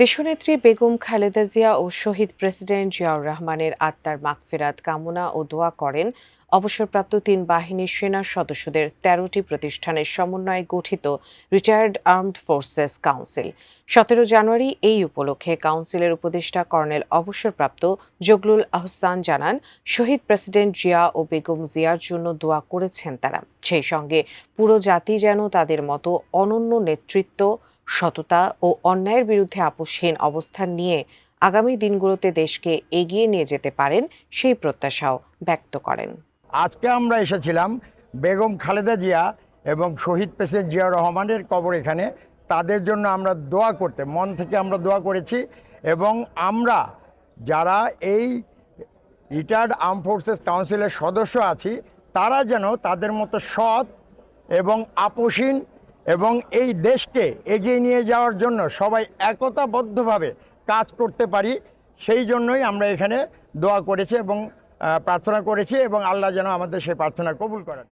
দেশনেত্রী বেগম খালেদা জিয়া ও শহীদ প্রেসিডেন্ট জিয়াউর রহমানের আত্মার মাগফিরাত কামনা ও দোয়া করেন অবসরপ্রাপ্ত তিন বাহিনীর সেনা সদস্যদের ১৩টি প্রতিষ্ঠানের সমন্বয়ে গঠিত রিটায়ার্ড আর্মড ফোর্সেস কাউন্সিল। ১৭ জানুয়ারি এই উপলক্ষে কাউন্সিলের উপদেষ্টা কর্নেল অবসরপ্রাপ্ত জগলুল আহসান জানান, শহীদ প্রেসিডেন্ট জিয়া ও বেগম জিয়ার জন্য দোয়া করেছেন তারা। সেই সঙ্গে পুরো জাতি যেন তাদের মতো অনন্য নেতৃত্ব, সততা ও অন্যায়ের বিরুদ্ধে আপোষহীন অবস্থান নিয়ে আগামী দিনগুলোতে দেশকে এগিয়ে নিয়ে যেতে পারেন সেই প্রত্যাশাও ব্যক্ত করেন। আজকে আমরা এসেছিলাম বেগম খালেদা জিয়া এবং শহীদ প্রেসিডেন্ট জিয়াউর রহমানের কবর এখানে, তাদের জন্য আমরা দোয়া করতে মন থেকে আমরা দোয়া করেছি। এবং আমরা যারা এই রিটায়ার্ড আর্ম ফোর্সেস কাউন্সিলের সদস্য আছি, তারা যেন তাদের মতো সৎ এবং আপোষহীন এবং এই দেশকে এগিয়ে নিয়ে যাওয়ার জন্য সবাই একতাবদ্ধভাবে কাজ করতে পারি, সেই জন্যই আমরা এখানে দোয়া করেছি এবং প্রার্থনা করেছি, এবং আল্লাহ যেন আমাদের সেই প্রার্থনা কবুল করেন।